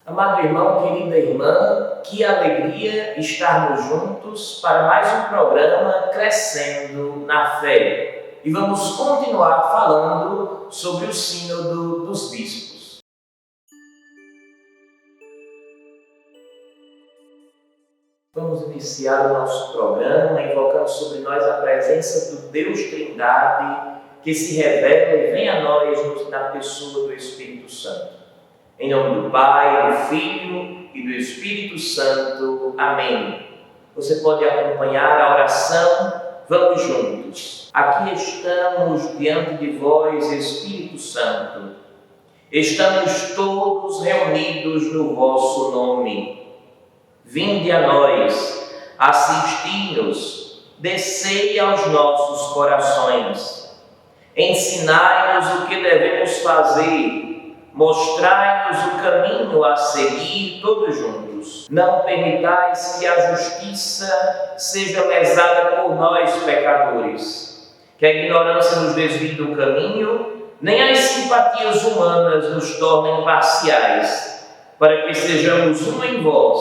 Amado irmão, querida irmã, que alegria estarmos juntos para mais um programa Crescendo na Fé. E vamos continuar falando sobre o Sínodo dos Bispos. Vamos iniciar o nosso programa invocando sobre nós a presença do Deus Trindade que se revela e vem a nós na pessoa do Espírito Santo. Em nome do Pai, do Filho e do Espírito Santo. Amém. Você pode acompanhar a oração. Vamos juntos. Aqui estamos diante de vós, Espírito Santo. Estamos todos reunidos no vosso nome. Vinde a nós, assisti-nos, descei aos nossos corações. Ensinai-nos o que devemos fazer. Mostrai-nos o caminho a seguir todos juntos. Não permitais que a justiça seja lesada por nós, pecadores. Que a ignorância nos desvie do caminho, nem as simpatias humanas nos tornem parciais, para que sejamos um em vós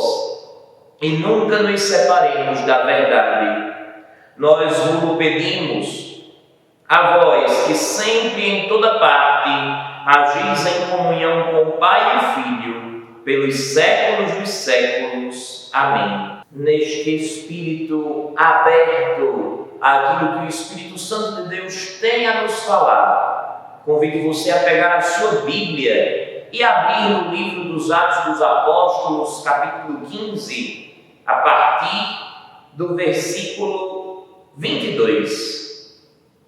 e nunca nos separemos da verdade. Nós vos pedimos, a vós que sempre em toda parte agis em comunhão com o Pai e o Filho, pelos séculos dos séculos. Amém. Neste espírito aberto àquilo que o Espírito Santo de Deus tem a nos falar, convido você a pegar a sua Bíblia e abrir no livro dos Atos dos Apóstolos, capítulo 15, a partir do versículo 22.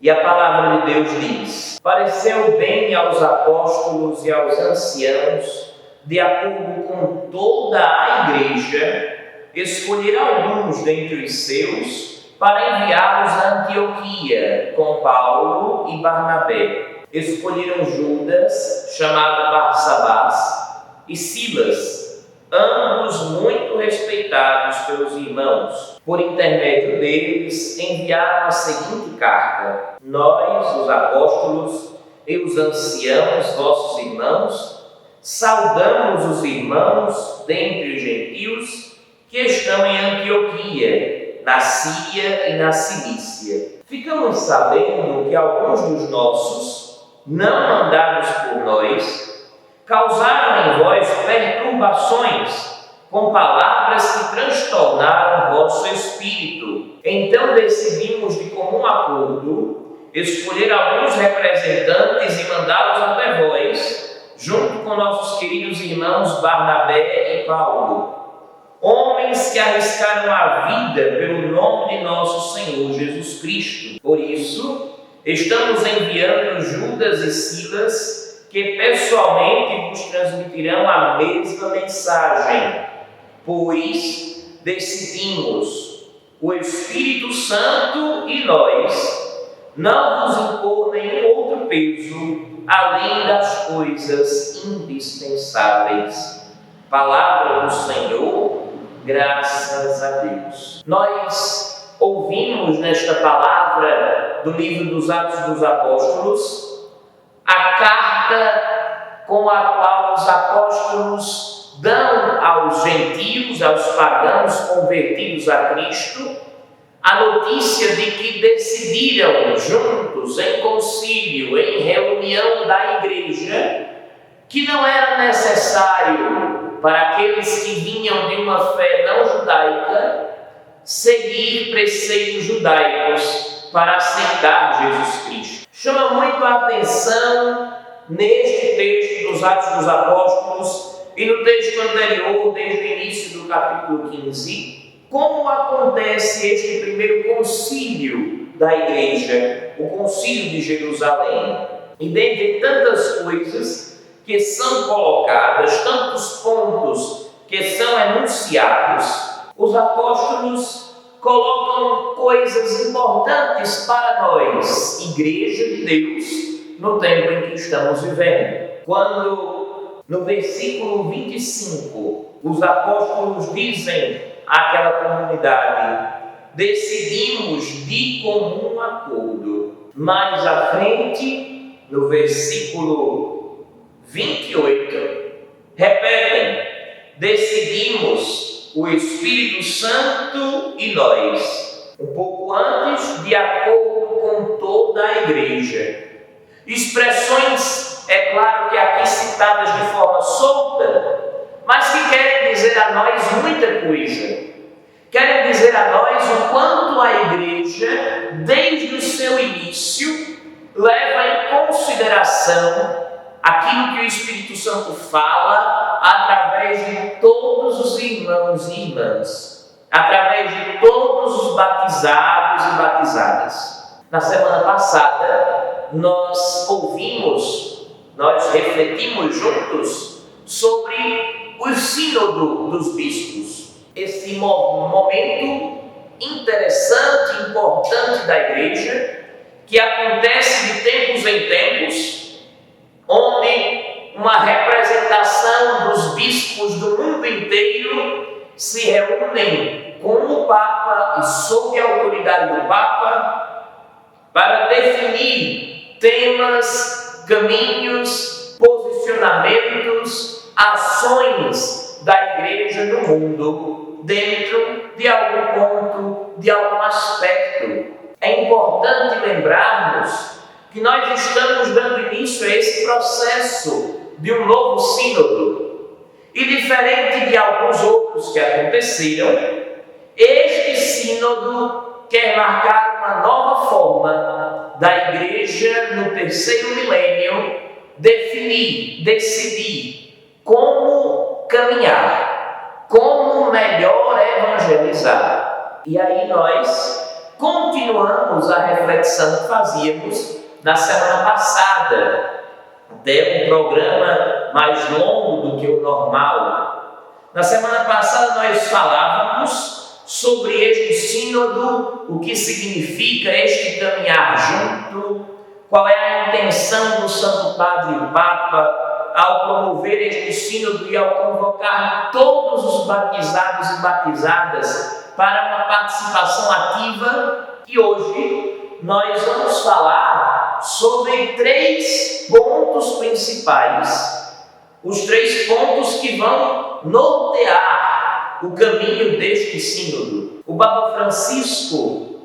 E a palavra de Deus diz: pareceu bem aos apóstolos e aos anciãos, de acordo com toda a igreja, escolher alguns dentre os seus para enviá-los a Antioquia com Paulo e Barnabé. Escolheram Judas, chamado Barsabás, e Silas, ambos muito respeitados pelos irmãos. Por intermédio deles, enviaram a seguinte carta: nós, os apóstolos e os anciãos, vossos irmãos, saudamos os irmãos dentre os gentios que estão em Antioquia, na Síria e na Cilícia. Ficamos sabendo que alguns dos nossos, não mandados por nós, causaram em vós perturbações com palavras que transtornaram vosso espírito. Então decidimos de comum acordo escolher alguns representantes e mandá-los até vós, junto com nossos queridos irmãos Barnabé e Paulo, homens que arriscaram a vida pelo nome de nosso Senhor Jesus Cristo. Por isso, estamos enviando Judas e Silas, que pessoalmente vos transmitirão a mesma mensagem. Pois decidimos, o Espírito Santo e nós, não vos impor nenhum outro peso além das coisas indispensáveis. Palavra do Senhor, graças a Deus. Nós ouvimos nesta palavra do livro dos Atos dos Apóstolos a carta com a qual os apóstolos dão aos gentios, aos pagãos convertidos a Cristo, a notícia de que decidiram juntos, em concílio, em reunião da igreja, que não era necessário para aqueles que vinham de uma fé não judaica seguir preceitos judaicos para aceitar Jesus Cristo. Chama muito a atenção neste texto dos Atos dos Apóstolos e no texto anterior, desde o início do capítulo 15, como acontece este primeiro concílio da igreja, o concílio de Jerusalém. E dentre tantas coisas que são colocadas, tantos pontos que são enunciados, os apóstolos colocam coisas importantes para nós, Igreja de Deus, no tempo em que estamos vivendo. Quando, no versículo 25, os apóstolos dizem àquela comunidade: decidimos de comum acordo. Mais à frente, no versículo 28, repetem: decidimos, o Espírito Santo e nós, um pouco antes, de acordo com toda a igreja. Expressões, é claro que aqui citadas de forma solta, mas que querem dizer a nós muita coisa. Querem dizer a nós o quanto a igreja, desde o seu início, leva em consideração aquilo que o Espírito Santo fala através de todos os irmãos e irmãs, através de todos os batizados e batizadas. Na semana passada, nós refletimos juntos sobre o sínodo dos bispos, esse momento interessante, importante da igreja, que acontece de tempos em tempos, onde uma representação dos bispos do mundo inteiro se reúnem com o Papa e sob a autoridade do Papa para definir temas, caminhos, posicionamentos, ações da igreja no mundo, dentro de algum ponto, de algum aspecto. É importante lembrarmos que nós estamos dando início a esse processo de um novo sínodo. E diferente de alguns outros que aconteceram, este sínodo quer marcar uma nova forma da igreja no terceiro milênio definir, decidir como caminhar, como melhor evangelizar. E aí nós continuamos a reflexão que fazíamos na semana passada, até um programa mais longo do que o normal. Na semana passada nós falávamos sobre este sínodo, o que significa este caminhar junto, qual é a intenção do Santo Padre e Papa ao promover este sínodo e ao convocar todos os batizados e batizadas para uma participação ativa. E hoje nós vamos falar sobre 3 pontos principais, os 3 pontos que vão nortear o caminho deste sínodo. O Papa Francisco,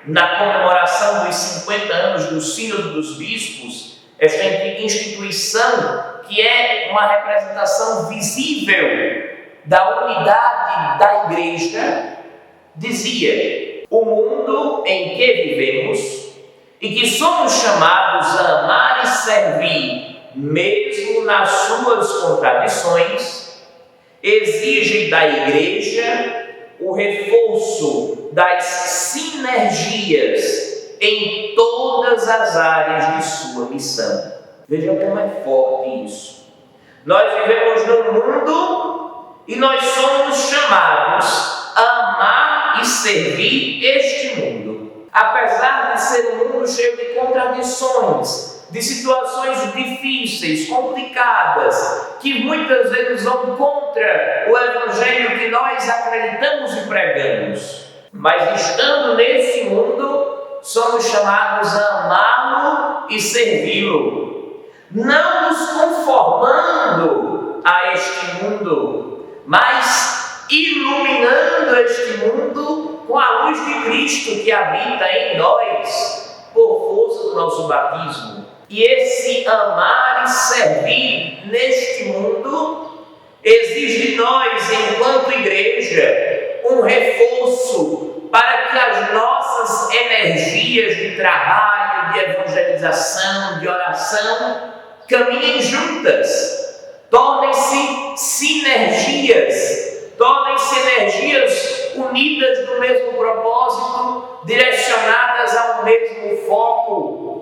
na comemoração dos 50 anos do Sínodo dos Bispos, esta instituição que é uma representação visível da unidade da Igreja, dizia: o mundo em que vivemos e que somos chamados a amar e servir, mesmo nas suas contradições, exige da Igreja o reforço das sinergias em todas as áreas de sua missão. Veja como é forte isso. Nós vivemos num mundo e nós somos chamados a amar e servir este mundo. Apesar de ser um mundo cheio de contradições, de situações difíceis, complicadas, que muitas vezes vão contra o evangelho que nós acreditamos e pregamos. Mas estando nesse mundo, somos chamados a amá-lo e servi-lo, não nos conformando a este mundo, mas iluminando este mundo com a luz de Cristo que habita em nós por força do nosso batismo. E esse amar e servir neste mundo exige de nós, enquanto igreja, um reforço para que as nossas energias de trabalho, de evangelização, de oração, caminhem juntas, tornem-se sinergias, tornem-se energias unidas no mesmo propósito, direcionadas ao mesmo foco.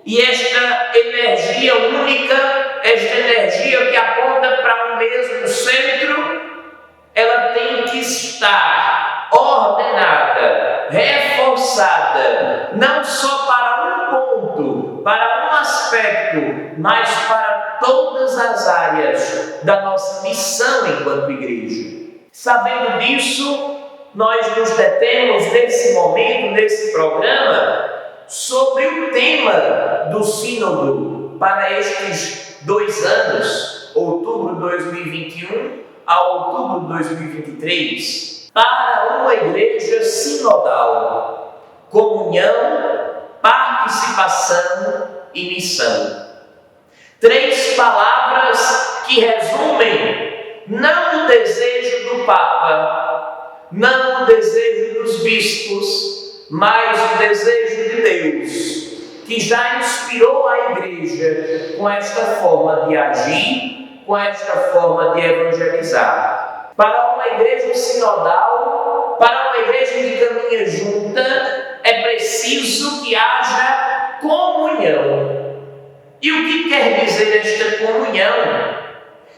E esta energia única, esta energia que aponta para um mesmo centro, ela tem que estar ordenada, reforçada, não só para um ponto, para um aspecto, mas para todas as áreas da nossa missão enquanto igreja. Sabendo disso, nós nos detemos nesse momento, nesse programa, sobre o tema do sínodo para estes 2 anos, outubro de 2021 a outubro de 2023 para uma igreja sinodal: comunhão, participação e missão. 3 palavras que resumem não o desejo do Papa, não o desejo dos bispos, mas o desejo de Deus, que já inspirou a igreja com esta forma de agir, com esta forma de evangelizar. Para uma igreja sinodal, para uma igreja que caminha junta, é preciso que haja comunhão. E o que quer dizer esta comunhão?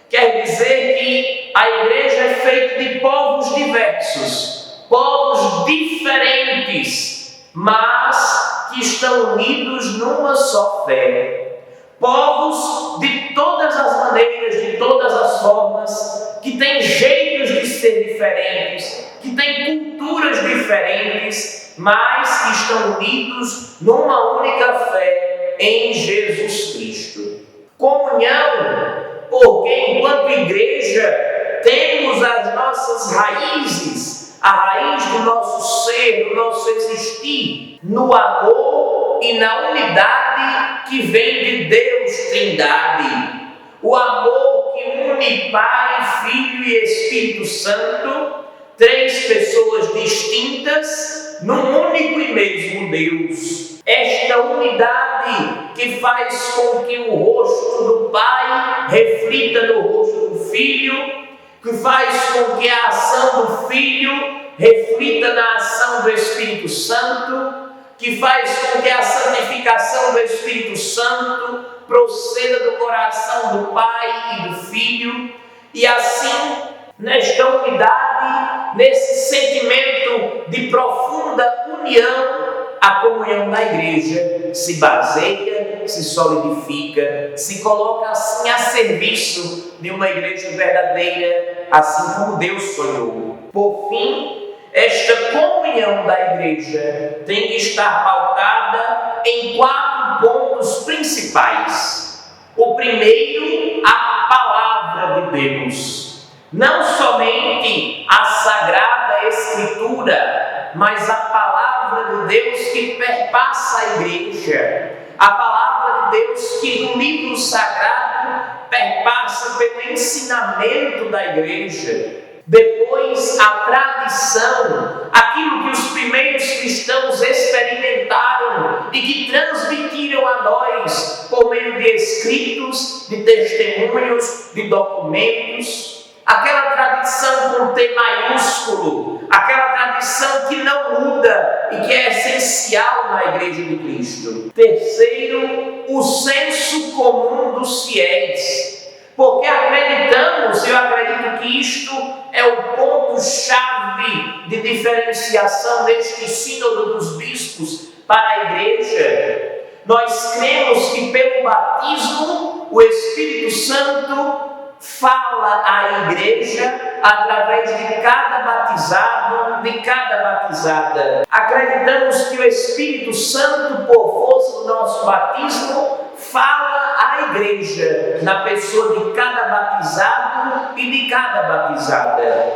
Quer dizer que a igreja é feita de povos diversos, povos diferentes, mas que estão unidos numa só fé. Povos de todas as maneiras, de todas as formas, que têm jeitos de ser diferentes, que têm culturas diferentes, mas que estão unidos numa única fé em Jesus Cristo. Comunhão, porque enquanto igreja temos as nossas raízes, a raiz do nosso ser, do nosso existir, no amor e na unidade que vem de Deus Trindade. O amor que une Pai, Filho e Espírito Santo, 3 pessoas distintas num único e mesmo Deus. Esta unidade que faz com que o rosto do Pai reflita no rosto do Filho, que faz com que a ação do Filho reflita na ação do Espírito Santo, que faz com que a santificação do Espírito Santo proceda do coração do Pai e do Filho, e assim, nesta unidade, nesse sentimento de profunda união, a comunhão da igreja se baseia, se solidifica, se coloca assim a serviço de uma igreja verdadeira, assim como Deus sonhou. Por fim, esta comunhão da igreja tem que estar pautada em 4 pontos principais. O primeiro, a palavra de Deus. Não somente a Sagrada Escritura, mas a palavra de Deus que perpassa a igreja. A palavra de Deus que no livro sagrado perpassa pelo ensinamento da igreja. Depois, a tradição, aquilo que os primeiros cristãos experimentaram e que transmitiram a nós por meio de escritos, de testemunhos, de documentos. Aquela tradição com T maiúsculo, aquela tradição que não muda e que é essencial na Igreja de Cristo. Terceiro, o senso comum dos fiéis. Porque acreditamos, eu acredito que isto é o ponto-chave de diferenciação deste sínodo dos bispos para a igreja. Nós cremos que pelo batismo o Espírito Santo fala à igreja através de cada batizado, de cada batizada. Acreditamos que o Espírito Santo, por força do nosso batismo, fala à igreja na pessoa de cada batizado e de cada batizada.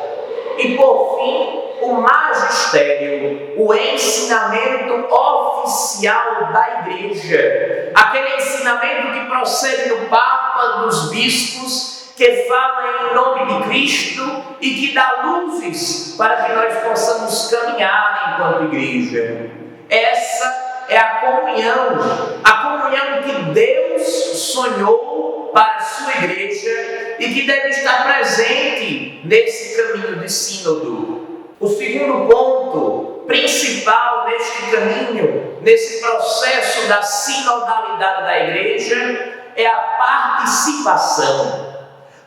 E por fim, o magistério, o ensinamento oficial da igreja, aquele ensinamento que procede do Papa, dos bispos, que fala em nome de Cristo e que dá luzes para que nós possamos caminhar enquanto igreja. Essa é a comunhão que Deus sonhou para a sua igreja e que deve estar presente nesse caminho de sínodo. O segundo ponto principal neste caminho, nesse processo da sinodalidade da igreja, é a participação,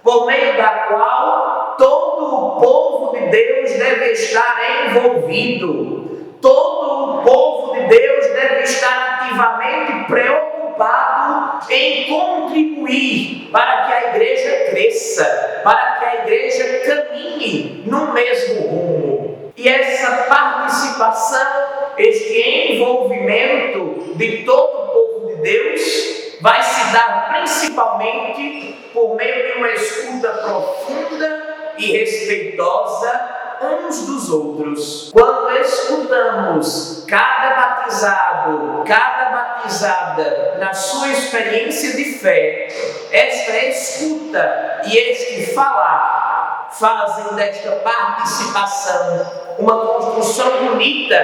por meio da qual todo o povo de Deus deve estar envolvido, todo o povo de Deus deve estar ativamente preocupado em contribuir para que a igreja cresça, para que a igreja caminhe no mesmo rumo. E essa participação, este envolvimento de todo o povo de Deus vai se dar principalmente por meio de uma escuta profunda e respeitosa uns dos outros. Quando escutamos cada batizada na sua experiência de fé, esta escuta e este falar fazem desta participação uma construção bonita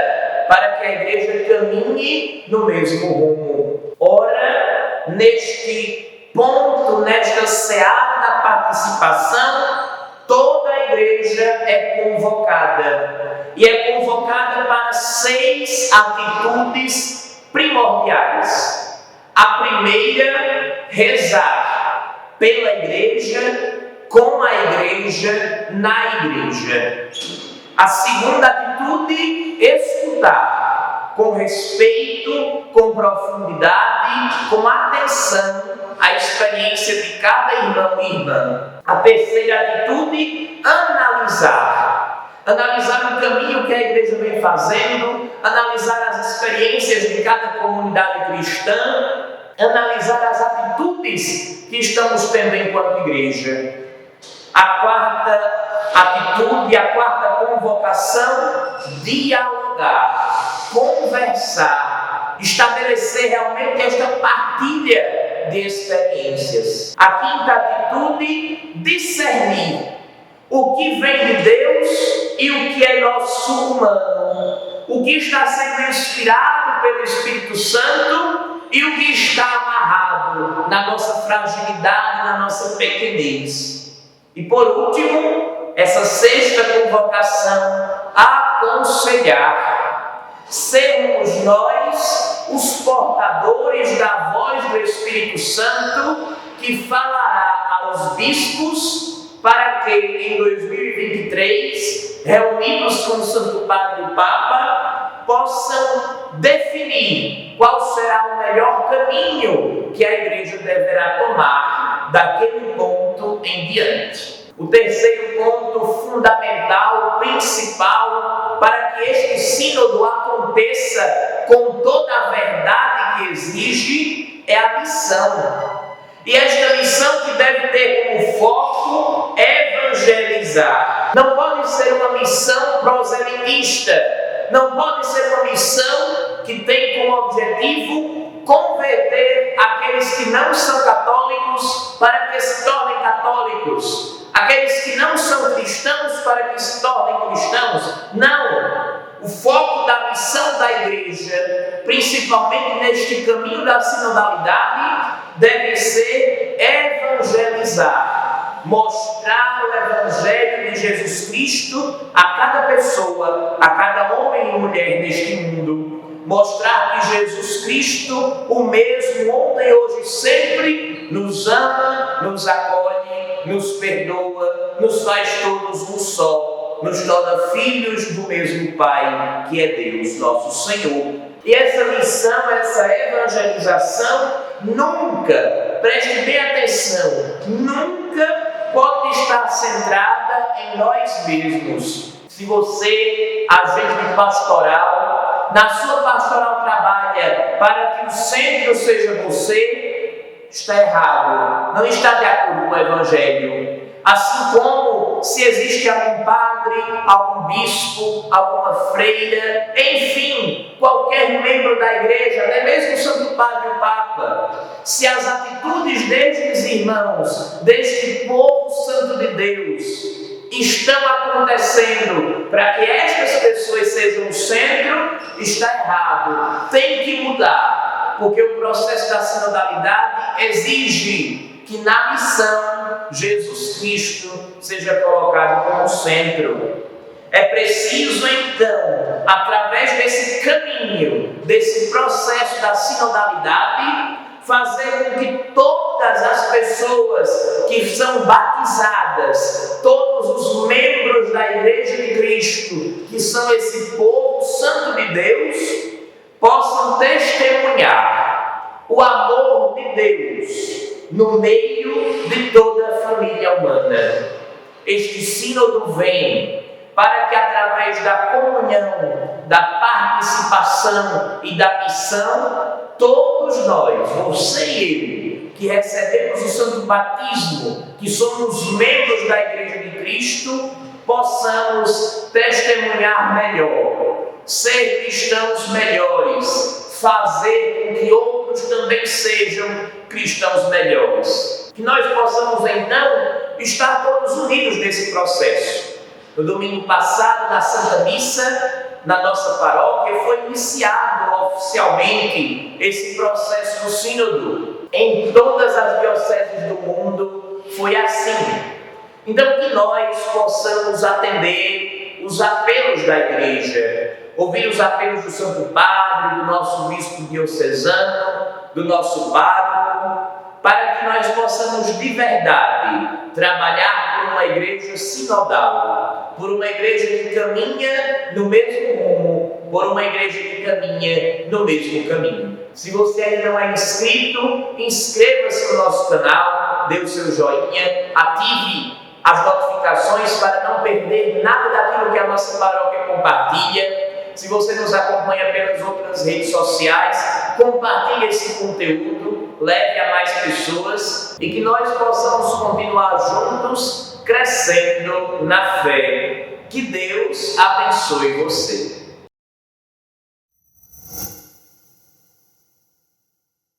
para que a igreja caminhe no mesmo rumo. Ora, neste ponto, nesta seara da participação, toda a igreja é convocada. E é convocada para 6 atitudes primordiais. A primeira, rezar pela igreja, com a igreja, na igreja. A segunda atitude, escutar com respeito, com profundidade, com atenção a experiência de cada irmão e irmã. A terceira atitude, analisar o caminho que a igreja vem fazendo, analisar as experiências de cada comunidade cristã, analisar as atitudes que estamos tendo enquanto igreja. A quarta atitude, a quarta convocação, dialogar, conversar, estabelecer realmente esta partilha de experiências. A quinta atitude, discernir o que vem de Deus e o que é nosso humano, o que está sendo inspirado pelo Espírito Santo e o que está amarrado na nossa fragilidade, na nossa pequenez. E por último, essa sexta convocação, aconselhar. Sermos nós os portadores da voz do Espírito Santo que falará aos bispos para que em 2023, reunidos com o Santo Padre e o Papa, possam definir qual será o melhor caminho que a Igreja deverá tomar daquele ponto em diante. O terceiro ponto fundamental, principal, para que este sínodo aconteça com toda a verdade que exige, é a missão. E esta missão que deve ter como foco evangelizar. Não pode ser uma missão proselitista, não pode ser uma missão que tem como objetivo converter aqueles que não são católicos para que se tornem católicos, aqueles que não são cristãos para que se tornem cristãos. Não! O foco da missão da igreja, principalmente neste caminho da sinodalidade, deve ser evangelizar, mostrar o Evangelho de Jesus Cristo a cada pessoa, a cada homem e mulher neste mundo. Mostrar que Jesus Cristo, o mesmo ontem, hoje e sempre, nos ama, nos acolhe, nos perdoa, nos faz todos um só, nos torna filhos do mesmo Pai, que é Deus, nosso Senhor. E essa missão, essa evangelização, nunca, preste bem atenção, nunca pode estar centrada em nós mesmos. Se você, agente de pastoral, na sua pastoral trabalha para que o centro seja você, está errado, não está de acordo com o Evangelho. Assim como se existe algum padre, algum bispo, alguma freira, enfim, qualquer membro da igreja, até mesmo o Santo Padre e o Papa, se as atitudes destes irmãos, deste povo santo de Deus, estão acontecendo para que estas pessoas sejam o centro, está errado, tem que mudar, porque o processo da sinodalidade exige que na missão Jesus Cristo seja colocado como centro. É preciso então, através desse caminho, desse processo da sinodalidade, fazer com que todas as pessoas que são batizadas, todos os membros da Igreja de Cristo, que são esse povo santo de Deus, possam testemunhar o amor de Deus no meio de toda a família humana. Este sínodo vem para que através da comunhão, da participação e da missão, todos nós, você e ele, que recebemos o santo batismo, que somos membros da Igreja de Cristo, possamos testemunhar melhor, ser cristãos melhores, fazer com que outros também sejam cristãos melhores. Que nós possamos então estar todos unidos nesse processo. No domingo passado, na Santa Missa, na nossa paróquia, foi iniciado oficialmente esse processo do sínodo. Em todas as dioceses do mundo foi assim. Então que nós possamos atender os apelos da Igreja, ouvir os apelos do Santo Padre, do nosso bispo diocesano, do nosso pároco, para que nós possamos de verdade trabalhar por uma igreja sinodal, por uma igreja que caminha no mesmo rumo, por uma igreja que caminha no mesmo caminho. Se você ainda não é inscrito, inscreva-se no nosso canal, dê o seu joinha, ative as notificações para não perder nada daquilo que a nossa paróquia compartilha. Se você nos acompanha pelas outras redes sociais, compartilhe esse conteúdo, leve a mais pessoas e que nós possamos continuar juntos, crescendo na fé. Que Deus abençoe você.